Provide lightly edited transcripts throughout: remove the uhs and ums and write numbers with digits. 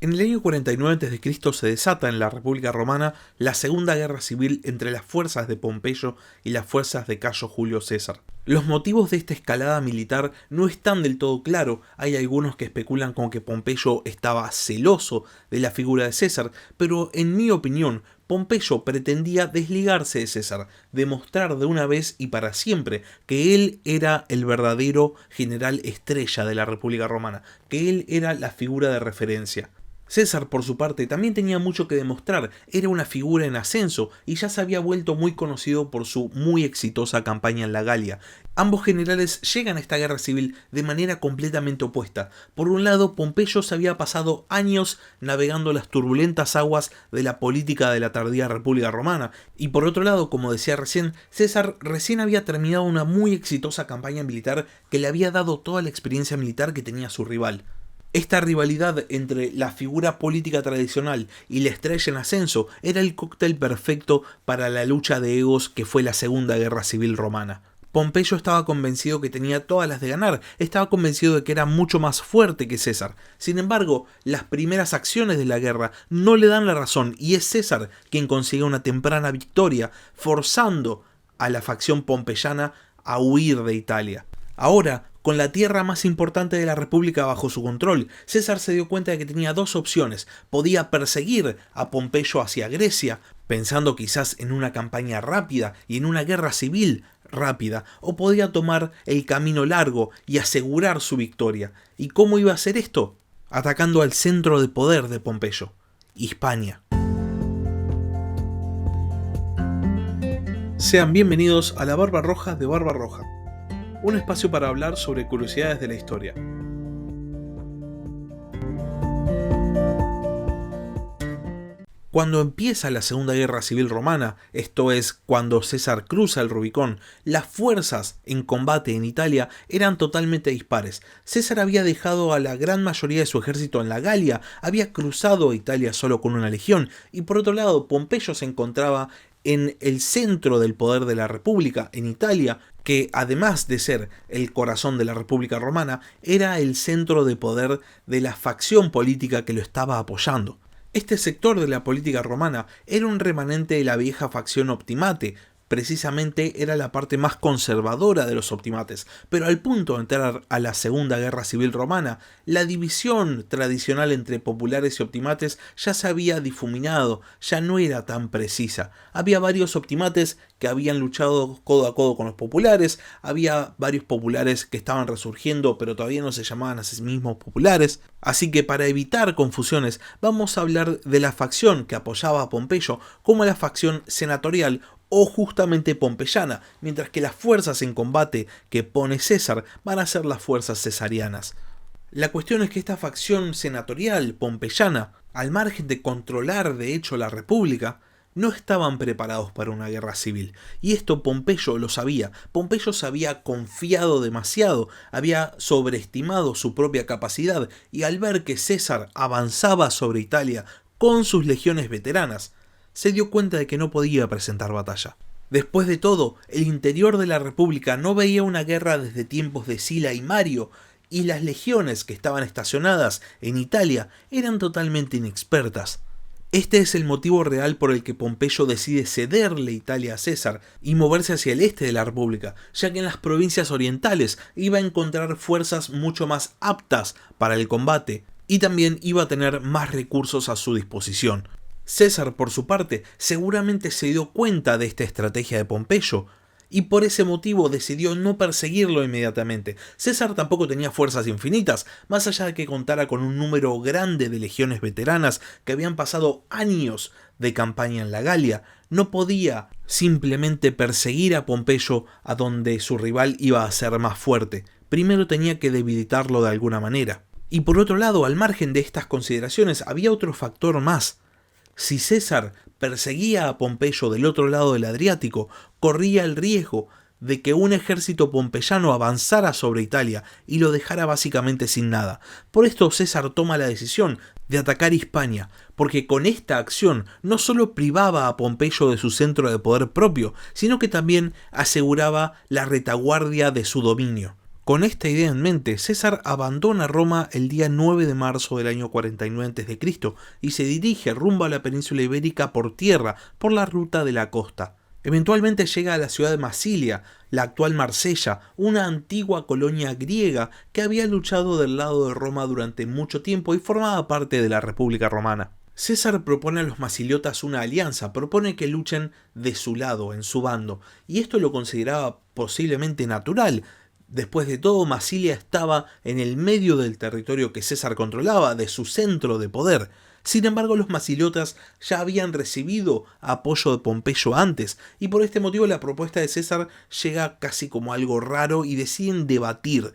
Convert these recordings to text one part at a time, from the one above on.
En el año 49 a.C. se desata en la República Romana la Segunda Guerra Civil entre las fuerzas de Pompeyo y las fuerzas de Cayo Julio César. Los motivos de esta escalada militar no están del todo claros. Hay algunos que especulan con que Pompeyo estaba celoso de la figura de César, pero en mi opinión, Pompeyo pretendía desligarse de César, demostrar de una vez y para siempre que él era el verdadero general estrella de la República Romana, que él era la figura de referencia. César, por su parte, también tenía mucho que demostrar, era una figura en ascenso y ya se había vuelto muy conocido por su muy exitosa campaña en la Galia. Ambos generales llegan a esta guerra civil de manera completamente opuesta. Por un lado, Pompeyo se había pasado años navegando las turbulentas aguas de la política de la tardía República Romana, y por otro lado, como decía recién, César recién había terminado una muy exitosa campaña militar que le había dado toda la experiencia militar que tenía su rival. Esta rivalidad entre la figura política tradicional y la estrella en ascenso era el cóctel perfecto para la lucha de egos que fue la Segunda Guerra Civil Romana. Pompeyo estaba convencido que tenía todas las de ganar, estaba convencido de que era mucho más fuerte que César. Sin embargo, las primeras acciones de la guerra no le dan la razón y es César quien consigue una temprana victoria, forzando a la facción pompeyana a huir de Italia. Ahora, con la tierra más importante de la República bajo su control, César se dio cuenta de que tenía dos opciones. Podía perseguir a Pompeyo hacia Grecia, pensando quizás en una campaña rápida y en una guerra civil rápida, o podía tomar el camino largo y asegurar su victoria. ¿Y cómo iba a hacer esto? Atacando al centro de poder de Pompeyo, Hispania. Sean bienvenidos a la Barba Roja de Barba Roja, un espacio para hablar sobre curiosidades de la historia. Cuando empieza la Segunda Guerra Civil Romana, esto es, cuando César cruza el Rubicón, las fuerzas en combate en Italia eran totalmente dispares. César había dejado a la gran mayoría de su ejército en la Galia, había cruzado Italia solo con una legión, y por otro lado, Pompeyo se encontraba en el centro del poder de la República, en Italia, que además de ser el corazón de la República Romana, era el centro de poder de la facción política que lo estaba apoyando. Este sector de la política romana era un remanente de la vieja facción optimate, precisamente era la parte más conservadora de los optimates, pero al punto de entrar a la Segunda Guerra Civil Romana, la división tradicional entre populares y optimates ya se había difuminado, ya no era tan precisa. Había varios optimates que habían luchado codo a codo con los populares, había varios populares que estaban resurgiendo pero todavía no se llamaban a sí mismos populares, así que para evitar confusiones vamos a hablar de la facción que apoyaba a Pompeyo como la facción senatorial o justamente pompeyana, mientras que las fuerzas en combate que pone César van a ser las fuerzas cesarianas. La cuestión es que esta facción senatorial pompeyana, al margen de controlar de hecho la república, no estaban preparados para una guerra civil, y esto Pompeyo lo sabía. Pompeyo se había confiado demasiado, había sobreestimado su propia capacidad, y al ver que César avanzaba sobre Italia con sus legiones veteranas, se dio cuenta de que no podía presentar batalla. Después de todo, el interior de la República no veía una guerra desde tiempos de Sila y Mario, y las legiones que estaban estacionadas en Italia eran totalmente inexpertas. Este es el motivo real por el que Pompeyo decide cederle Italia a César y moverse hacia el este de la República, ya que en las provincias orientales iba a encontrar fuerzas mucho más aptas para el combate y también iba a tener más recursos a su disposición. César, por su parte, seguramente se dio cuenta de esta estrategia de Pompeyo y por ese motivo decidió no perseguirlo inmediatamente. César tampoco tenía fuerzas infinitas, más allá de que contara con un número grande de legiones veteranas que habían pasado años de campaña en la Galia. No podía simplemente perseguir a Pompeyo a donde su rival iba a ser más fuerte. Primero tenía que debilitarlo de alguna manera. Y por otro lado, al margen de estas consideraciones, había otro factor más. Si César perseguía a Pompeyo del otro lado del Adriático, corría el riesgo de que un ejército pompeyano avanzara sobre Italia y lo dejara básicamente sin nada. Por esto César toma la decisión de atacar Hispania, porque con esta acción no solo privaba a Pompeyo de su centro de poder propio, sino que también aseguraba la retaguardia de su dominio. Con esta idea en mente, César abandona Roma el día 9 de marzo del año 49 a.C. y se dirige rumbo a la península ibérica por tierra, por la ruta de la costa. Eventualmente llega a la ciudad de Masilia, la actual Marsella, una antigua colonia griega que había luchado del lado de Roma durante mucho tiempo y formaba parte de la República Romana. César propone a los masiliotas una alianza, propone que luchen de su lado, en su bando, y esto lo consideraba posiblemente natural. Después de todo, Masilia estaba en el medio del territorio que César controlaba, de su centro de poder. Sin embargo, los masiliotas ya habían recibido apoyo de Pompeyo antes, y por este motivo la propuesta de César llega casi como algo raro y deciden debatir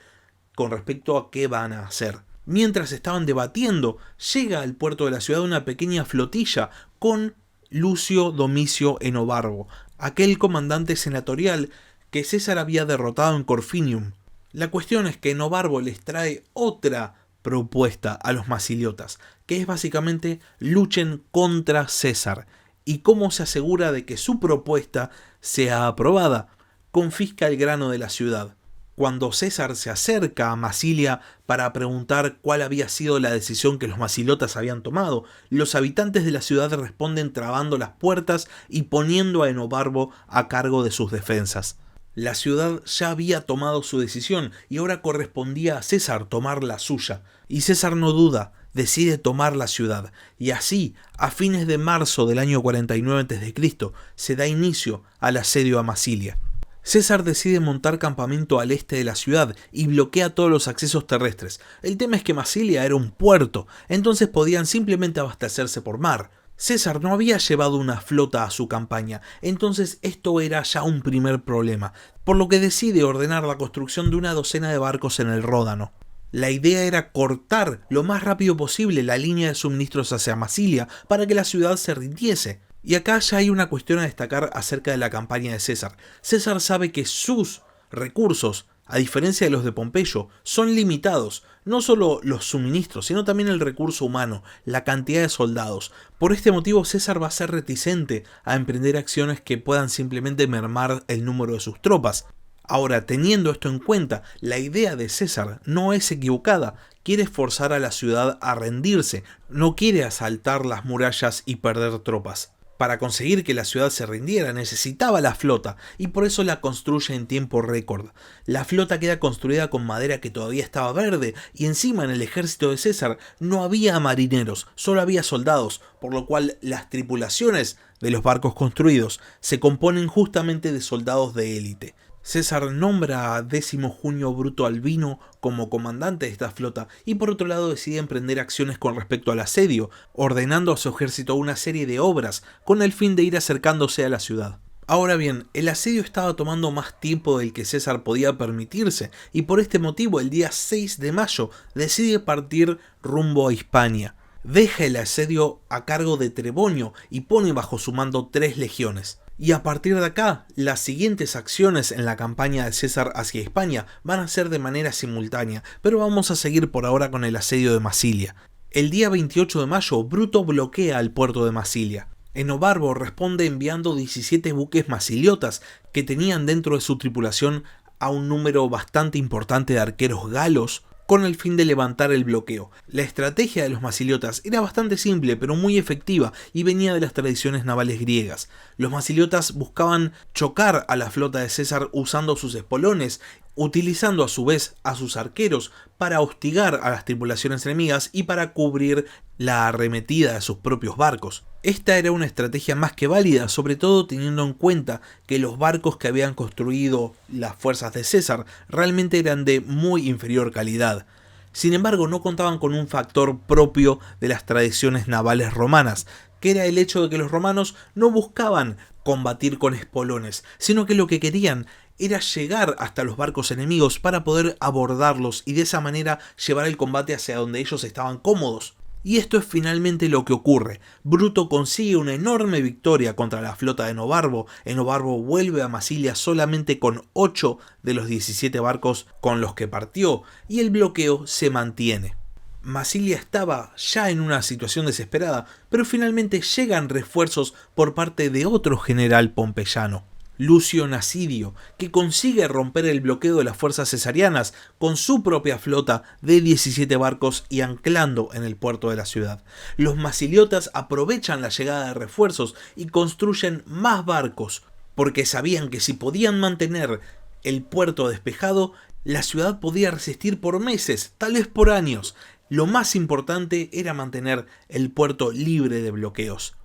con respecto a qué van a hacer. Mientras estaban debatiendo, llega al puerto de la ciudad una pequeña flotilla con Lucio Domicio Enobarbo, aquel comandante senatorial que César había derrotado en Corfinium. La cuestión es que Enobarbo les trae otra propuesta a los masiliotas, que es básicamente luchen contra César. ¿Y cómo se asegura de que su propuesta sea aprobada? Confisca el grano de la ciudad. Cuando César se acerca a Masilia para preguntar cuál había sido la decisión que los masiliotas habían tomado, los habitantes de la ciudad responden trabando las puertas y poniendo a Enobarbo a cargo de sus defensas. La ciudad ya había tomado su decisión y ahora correspondía a César tomar la suya. Y César no duda, decide tomar la ciudad. Y así, a fines de marzo del año 49 a.C., se da inicio al asedio a Masilia. César decide montar campamento al este de la ciudad y bloquea todos los accesos terrestres. El tema es que Masilia era un puerto, entonces podían simplemente abastecerse por mar. César no había llevado una flota a su campaña, entonces esto era ya un primer problema, por lo que decide ordenar la construcción de una docena de barcos en el Ródano. La idea era cortar lo más rápido posible la línea de suministros hacia Masilia para que la ciudad se rindiese. Y acá ya hay una cuestión a destacar acerca de la campaña de César. César sabe que sus recursos, a diferencia de los de Pompeyo, son limitados. No solo los suministros, sino también el recurso humano, la cantidad de soldados. Por este motivo, César va a ser reticente a emprender acciones que puedan simplemente mermar el número de sus tropas. Ahora, teniendo esto en cuenta, la idea de César no es equivocada. Quiere forzar a la ciudad a rendirse, no quiere asaltar las murallas y perder tropas. Para conseguir que la ciudad se rindiera necesitaba la flota y por eso la construye en tiempo récord. La flota queda construida con madera que todavía estaba verde y encima en el ejército de César no había marineros, solo había soldados, por lo cual las tripulaciones de los barcos construidos se componen justamente de soldados de élite. César nombra a Décimo Junio Bruto Albino como comandante de esta flota y por otro lado decide emprender acciones con respecto al asedio, ordenando a su ejército una serie de obras con el fin de ir acercándose a la ciudad. Ahora bien, el asedio estaba tomando más tiempo del que César podía permitirse y por este motivo el día 6 de mayo decide partir rumbo a Hispania. Deja el asedio a cargo de Trebonio y pone bajo su mando 3 legiones. Y a partir de acá, las siguientes acciones en la campaña de César hacia Hispania van a ser de manera simultánea, pero vamos a seguir por ahora con el asedio de Masilia. El día 28 de mayo, Bruto bloquea el puerto de Masilia. Enobarbo responde enviando 17 buques masiliotas que tenían dentro de su tripulación a un número bastante importante de arqueros galos, con el fin de levantar el bloqueo. La estrategia de los masiliotas era bastante simple pero muy efectiva y venía de las tradiciones navales griegas. Los masiliotas buscaban chocar a la flota de César usando sus espolones, utilizando a su vez a sus arqueros para hostigar a las tripulaciones enemigas y para cubrir la arremetida de sus propios barcos. Esta era una estrategia más que válida, sobre todo teniendo en cuenta que los barcos que habían construido las fuerzas de César realmente eran de muy inferior calidad. Sin embargo, no contaban con un factor propio de las tradiciones navales romanas, que era el hecho de que los romanos no buscaban combatir con espolones, sino que lo que querían era llegar hasta los barcos enemigos para poder abordarlos y de esa manera llevar el combate hacia donde ellos estaban cómodos. Y esto es finalmente lo que ocurre. Bruto consigue una enorme victoria contra la flota de Enobarbo. Enobarbo vuelve a Masilia solamente con 8 de los 17 barcos con los que partió y el bloqueo se mantiene. Masilia estaba ya en una situación desesperada, pero finalmente llegan refuerzos por parte de otro general pompeyano. Lucio Nasidio, que consigue romper el bloqueo de las fuerzas cesarianas con su propia flota de 17 barcos y anclando en el puerto de la ciudad. Los masiliotas aprovechan la llegada de refuerzos y construyen más barcos, porque sabían que si podían mantener el puerto despejado, la ciudad podía resistir por meses, tal vez por años. Lo más importante era mantener el puerto libre de bloqueos.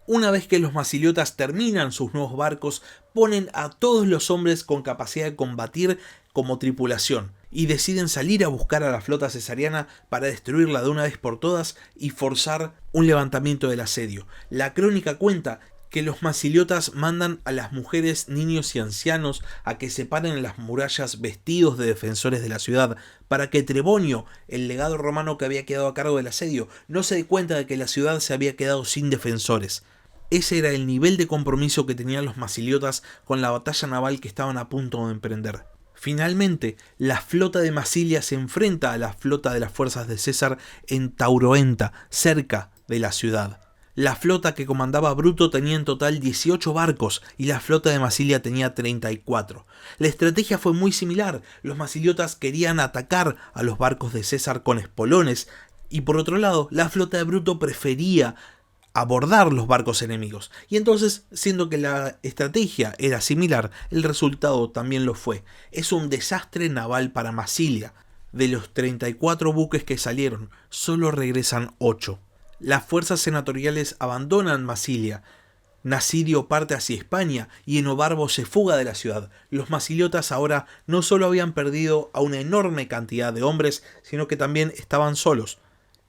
Una vez que los masiliotas terminan sus nuevos barcos, ponen a todos los hombres con capacidad de combatir como tripulación y deciden salir a buscar a la flota cesariana para destruirla de una vez por todas y forzar un levantamiento del asedio. La crónica cuenta que los masiliotas mandan a las mujeres, niños y ancianos a que se paren en las murallas vestidos de defensores de la ciudad, para que Trebonio, el legado romano que había quedado a cargo del asedio, no se dé cuenta de que la ciudad se había quedado sin defensores. Ese era el nivel de compromiso que tenían los masiliotas con la batalla naval que estaban a punto de emprender. Finalmente, la flota de Masilia se enfrenta a la flota de las fuerzas de César en Tauroenta, cerca de la ciudad. La flota que comandaba Bruto tenía en total 18 barcos y la flota de Masilia tenía 34. La estrategia fue muy similar. Los masiliotas querían atacar a los barcos de César con espolones y por otro lado, la flota de Bruto prefería abordar los barcos enemigos. Y entonces, siendo que la estrategia era similar, el resultado también lo fue. Es un desastre naval para Masilia. De los 34 buques que salieron, solo regresan 8. Las fuerzas senatoriales abandonan Masilia. Nasidio parte hacia España y Enobarbo se fuga de la ciudad. Los masiliotas ahora no solo habían perdido a una enorme cantidad de hombres, sino que también estaban solos.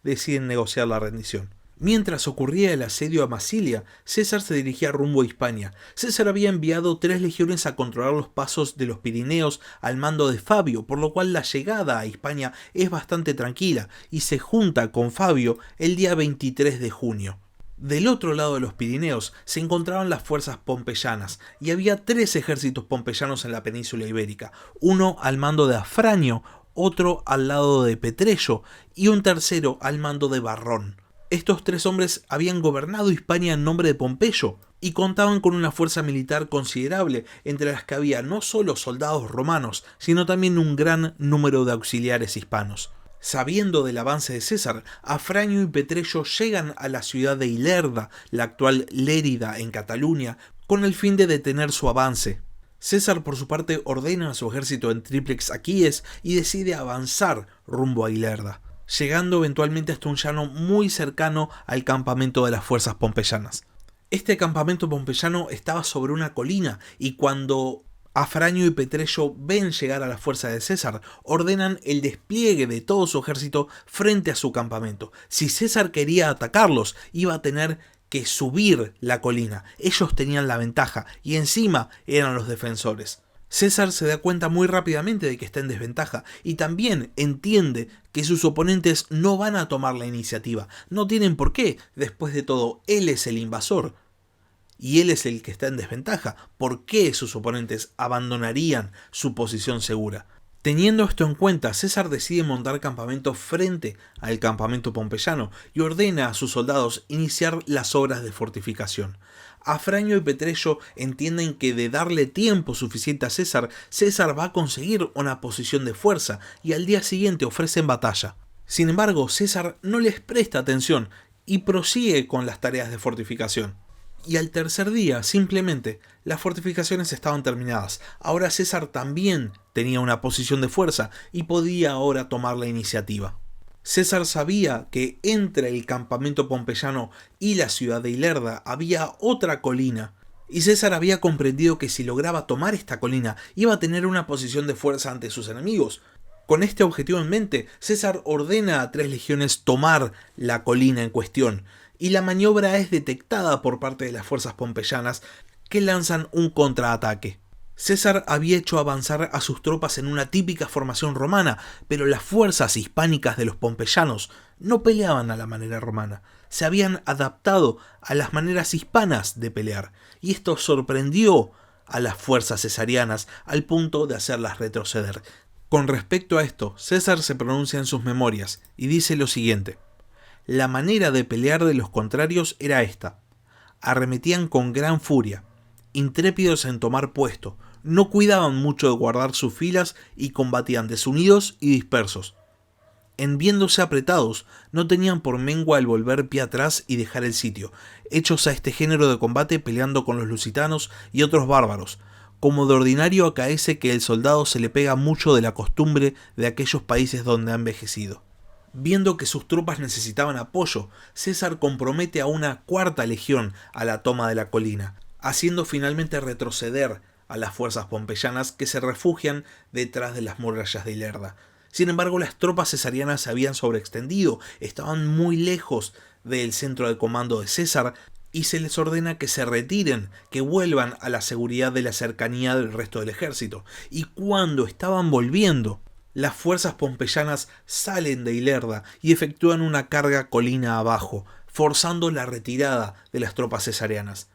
Deciden negociar la rendición. Mientras ocurría el asedio a Masilia, César se dirigía rumbo a Hispania. César había enviado 3 legiones a controlar los pasos de los Pirineos al mando de Fabio, por lo cual la llegada a Hispania es bastante tranquila y se junta con Fabio el día 23 de junio. Del otro lado de los Pirineos se encontraban las fuerzas pompeyanas y había 3 ejércitos pompeyanos en la península ibérica, uno al mando de Afranio, otro al lado de Petrello y un tercero al mando de Barrón. Estos 3 hombres habían gobernado Hispania en nombre de Pompeyo y contaban con una fuerza militar considerable, entre las que había no solo soldados romanos, sino también un gran número de auxiliares hispanos. Sabiendo del avance de César, Afranio y Petrello llegan a la ciudad de Ilerda, la actual Lérida en Cataluña, con el fin de detener su avance. César por su parte ordena a su ejército en Triplex Aquíes y decide avanzar rumbo a Ilerda, llegando eventualmente hasta un llano muy cercano al campamento de las fuerzas pompeyanas. Este campamento pompeyano estaba sobre una colina y cuando Afranio y Petrello ven llegar a la fuerza de César, ordenan el despliegue de todo su ejército frente a su campamento. Si César quería atacarlos, iba a tener que subir la colina. Ellos tenían la ventaja y encima eran los defensores. César se da cuenta muy rápidamente de que está en desventaja y también entiende que sus oponentes no van a tomar la iniciativa. No tienen por qué. Después de todo, él es el invasor y él es el que está en desventaja. ¿Por qué sus oponentes abandonarían su posición segura? Teniendo esto en cuenta, César decide montar campamento frente al campamento pompeyano y ordena a sus soldados iniciar las obras de fortificación. Afranio y Petrello entienden que de darle tiempo suficiente a César, César va a conseguir una posición de fuerza y al día siguiente ofrecen batalla. Sin embargo, César no les presta atención y prosigue con las tareas de fortificación. Y al tercer día, simplemente, las fortificaciones estaban terminadas. Ahora César también tenía una posición de fuerza y podía ahora tomar la iniciativa. César sabía que entre el campamento pompeyano y la ciudad de Ilerda había otra colina, y César había comprendido que si lograba tomar esta colina iba a tener una posición de fuerza ante sus enemigos. Con este objetivo en mente, César ordena a 3 legiones tomar la colina en cuestión, y la maniobra es detectada por parte de las fuerzas pompeyanas, que lanzan un contraataque. César había hecho avanzar a sus tropas en una típica formación romana, pero las fuerzas hispánicas de los pompeyanos no peleaban a la manera romana, se habían adaptado a las maneras hispanas de pelear, y esto sorprendió a las fuerzas cesarianas al punto de hacerlas retroceder. Con respecto a esto, César se pronuncia en sus memorias y dice lo siguiente: la manera de pelear de los contrarios era esta: arremetían con gran furia, intrépidos en tomar puesto, no cuidaban mucho de guardar sus filas y combatían desunidos y dispersos. En viéndose apretados, no tenían por mengua el volver pie atrás y dejar el sitio, hechos a este género de combate peleando con los lusitanos y otros bárbaros. Como de ordinario acaece que el soldado se le pega mucho de la costumbre de aquellos países donde ha envejecido. Viendo que sus tropas necesitaban apoyo, César compromete a una cuarta legión a la toma de la colina, haciendo finalmente retroceder a las fuerzas pompeyanas que se refugian detrás de las murallas de Ilerda. Sin embargo, las tropas cesarianas se habían sobreextendido, estaban muy lejos del centro de comando de César y se les ordena que se retiren, que vuelvan a la seguridad de la cercanía del resto del ejército. Y cuando estaban volviendo, las fuerzas pompeyanas salen de Ilerda y efectúan una carga colina abajo, forzando la retirada de las tropas cesarianas.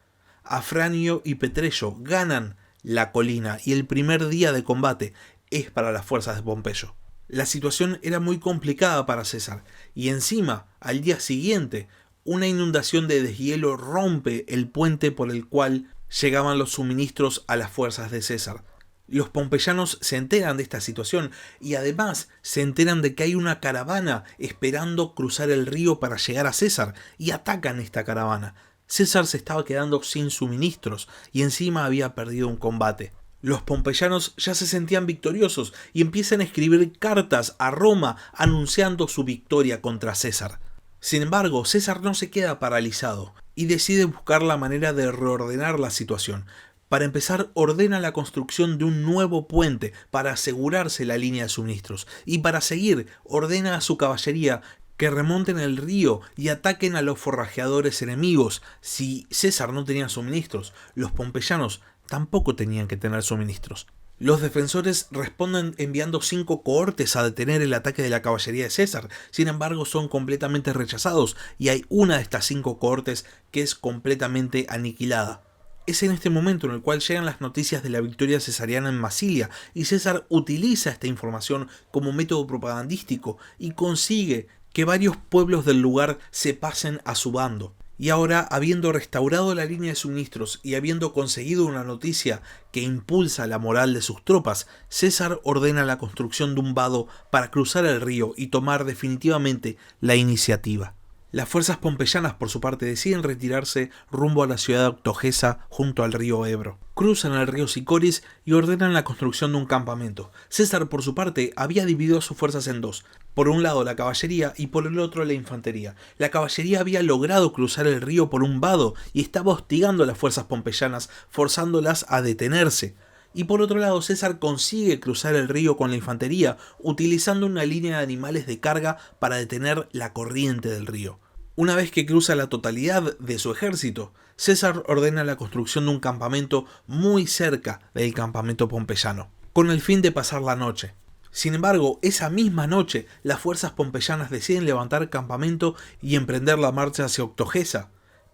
Afranio y Petreyo ganan la colina y el primer día de combate es para las fuerzas de Pompeyo. La situación era muy complicada para César, y encima, al día siguiente, una inundación de deshielo rompe el puente por el cual llegaban los suministros a las fuerzas de César. Los pompeyanos se enteran de esta situación y además se enteran de que hay una caravana esperando cruzar el río para llegar a César y atacan esta caravana. César se estaba quedando sin suministros y encima había perdido un combate. Los pompeyanos ya se sentían victoriosos y empiezan a escribir cartas a Roma anunciando su victoria contra César. Sin embargo, César no se queda paralizado y decide buscar la manera de reordenar la situación. Para empezar, ordena la construcción de un nuevo puente para asegurarse la línea de suministros y para seguir, ordena a su caballería que remonten el río y ataquen a los forrajeadores enemigos. Si César no tenía suministros, los pompeyanos tampoco tenían que tener suministros. Los defensores responden enviando 5 cohortes a detener el ataque de la caballería de César. Sin embargo, son completamente rechazados y hay una de estas 5 cohortes que es completamente aniquilada. Es en este momento en el cual llegan las noticias de la victoria cesariana en Masilia y César utiliza esta información como método propagandístico y consigue que varios pueblos del lugar se pasen a su bando. Y ahora, habiendo restaurado la línea de suministros y habiendo conseguido una noticia que impulsa la moral de sus tropas, César ordena la construcción de un vado para cruzar el río y tomar definitivamente la iniciativa. Las fuerzas pompeyanas, por su parte, deciden retirarse rumbo a la ciudad de Octogesa junto al río Ebro. Cruzan el río Sicoris y ordenan la construcción de un campamento. César, por su parte, había dividido a sus fuerzas en dos. Por un lado la caballería y por el otro la infantería. La caballería había logrado cruzar el río por un vado y estaba hostigando a las fuerzas pompeyanas, forzándolas a detenerse. Y por otro lado, César consigue cruzar el río con la infantería, utilizando una línea de animales de carga para detener la corriente del río. Una vez que cruza la totalidad de su ejército, César ordena la construcción de un campamento muy cerca del campamento pompeyano, con el fin de pasar la noche. Sin embargo, esa misma noche, las fuerzas pompeyanas deciden levantar campamento y emprender la marcha hacia Octogesa.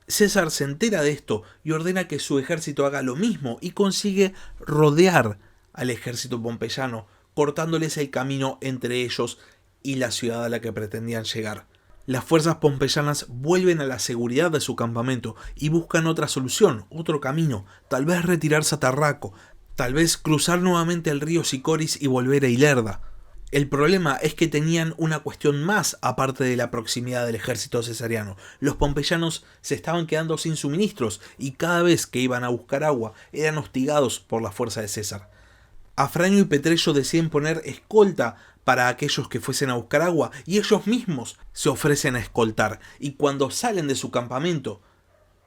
César se entera de esto y ordena que su ejército haga lo mismo y consigue rodear al ejército pompeyano, cortándoles el camino entre ellos y la ciudad a la que pretendían llegar. Las fuerzas pompeyanas vuelven a la seguridad de su campamento y buscan otra solución, otro camino, tal vez retirarse a Tarraco, tal vez cruzar nuevamente el río Sicoris y volver a Ilerda. El problema es que tenían una cuestión más aparte de la proximidad del ejército cesariano. Los pompeyanos se estaban quedando sin suministros y cada vez que iban a buscar agua eran hostigados por la fuerza de César. Afranio y Petreyo deciden poner escolta para aquellos que fuesen a buscar agua y ellos mismos se ofrecen a escoltar, y cuando salen de su campamento,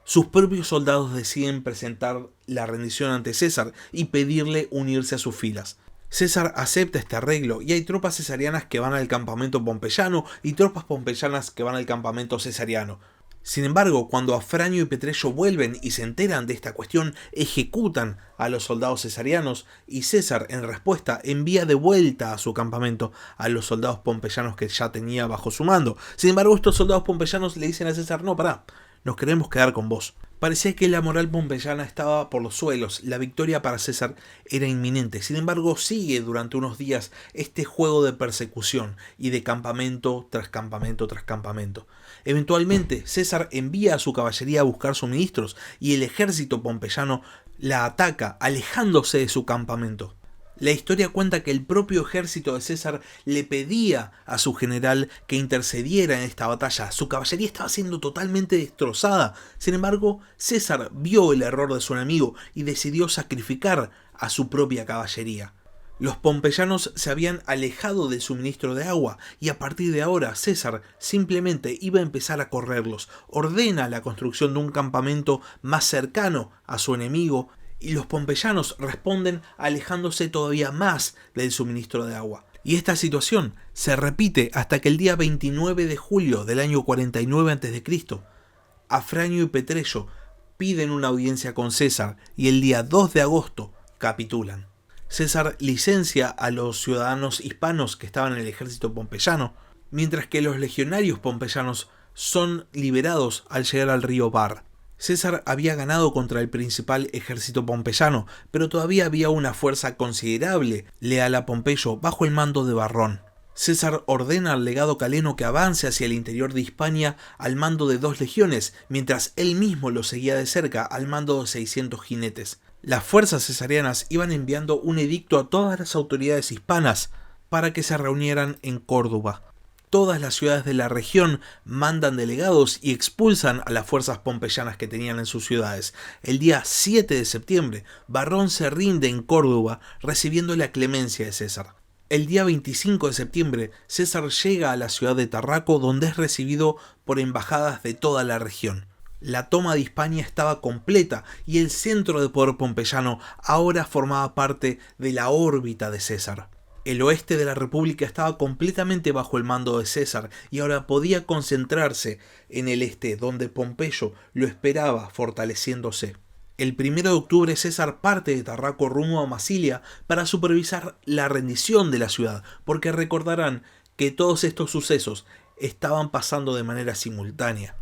sus propios soldados deciden presentar la rendición ante César y pedirle unirse a sus filas. César acepta este arreglo y hay tropas cesarianas que van al campamento pompeyano y tropas pompeyanas que van al campamento cesariano. Sin embargo, cuando Afranio y Petreyo vuelven y se enteran de esta cuestión, ejecutan a los soldados cesarianos y César, en respuesta, envía de vuelta a su campamento a los soldados pompeyanos que ya tenía bajo su mando. Sin embargo, estos soldados pompeyanos le dicen a César: no, pará, nos queremos quedar con vos. Parecía que la moral pompeyana estaba por los suelos, la victoria para César era inminente. Sin embargo, sigue durante unos días este juego de persecución y de campamento tras campamento tras campamento. Eventualmente, César envía a su caballería a buscar suministros y el ejército pompeyano la ataca, alejándose de su campamento. La historia cuenta que el propio ejército de César le pedía a su general que intercediera en esta batalla. Su caballería estaba siendo totalmente destrozada. Sin embargo, César vio el error de su enemigo y decidió sacrificar a su propia caballería. Los pompeyanos se habían alejado del suministro de agua y a partir de ahora César simplemente iba a empezar a correrlos. Ordena la construcción de un campamento más cercano a su enemigo y los pompeyanos responden alejándose todavía más del suministro de agua. Y esta situación se repite hasta que el día 29 de julio del año 49 a.C., Afranio y Petreyo piden una audiencia con César y el día 2 de agosto capitulan. César licencia a los ciudadanos hispanos que estaban en el ejército pompeyano, mientras que los legionarios pompeyanos son liberados al llegar al río Bar. César había ganado contra el principal ejército pompeyano, pero todavía había una fuerza considerable leal a Pompeyo bajo el mando de Varrón. César ordena al legado Caleno que avance hacia el interior de Hispania al mando de 2 legiones, mientras él mismo lo seguía de cerca al mando de 600 jinetes. Las fuerzas cesarianas iban enviando un edicto a todas las autoridades hispanas para que se reunieran en Córdoba. Todas las ciudades de la región mandan delegados y expulsan a las fuerzas pompeyanas que tenían en sus ciudades. El día 7 de septiembre, Varrón se rinde en Córdoba recibiendo la clemencia de César. El día 25 de septiembre, César llega a la ciudad de Tarraco, donde es recibido por embajadas de toda la región. La toma de Hispania estaba completa y el centro de poder pompeyano ahora formaba parte de la órbita de César. El oeste de la república estaba completamente bajo el mando de César y ahora podía concentrarse en el este, donde Pompeyo lo esperaba fortaleciéndose. El 1 de octubre César parte de Tarraco rumbo a Masilia para supervisar la rendición de la ciudad, porque recordarán que todos estos sucesos estaban pasando de manera simultánea.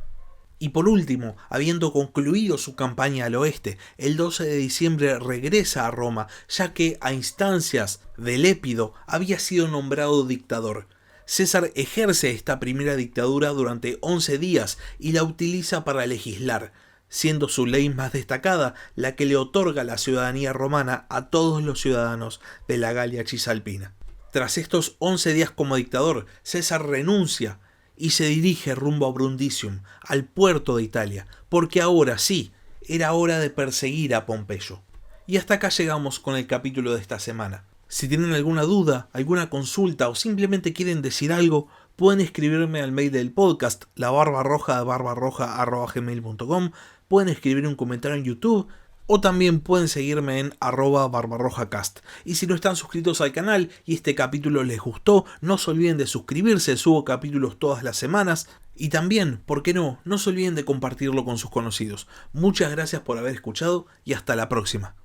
Y por último, habiendo concluido su campaña al oeste, el 12 de diciembre regresa a Roma, ya que a instancias de Lépido había sido nombrado dictador. César ejerce esta primera dictadura durante 11 días y la utiliza para legislar, siendo su ley más destacada la que le otorga la ciudadanía romana a todos los ciudadanos de la Galia Cisalpina. Tras estos 11 días como dictador, César renuncia y se dirige rumbo a Brundisium, al puerto de Italia, porque ahora sí, era hora de perseguir a Pompeyo. Y hasta acá llegamos con el capítulo de esta semana. Si tienen alguna duda, alguna consulta o simplemente quieren decir algo, pueden escribirme al mail del podcast, labarbarroja@gmail.com, pueden escribir un comentario en YouTube, o también pueden seguirme en @barbarrojacast. Y si no están suscritos al canal y este capítulo les gustó, no se olviden de suscribirse, subo capítulos todas las semanas. Y también, ¿por qué no? No se olviden de compartirlo con sus conocidos. Muchas gracias por haber escuchado y hasta la próxima.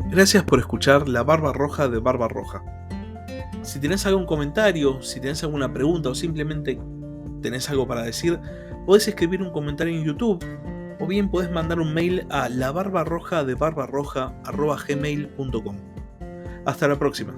Gracias por escuchar La Barba Roja de Barbarroja. Si tenés algún comentario, si tenés alguna pregunta o simplemente tenés algo para decir, podés escribir un comentario en YouTube o bien podés mandar un mail a labarbarrojadebarbarroja@gmail.com. Hasta la próxima.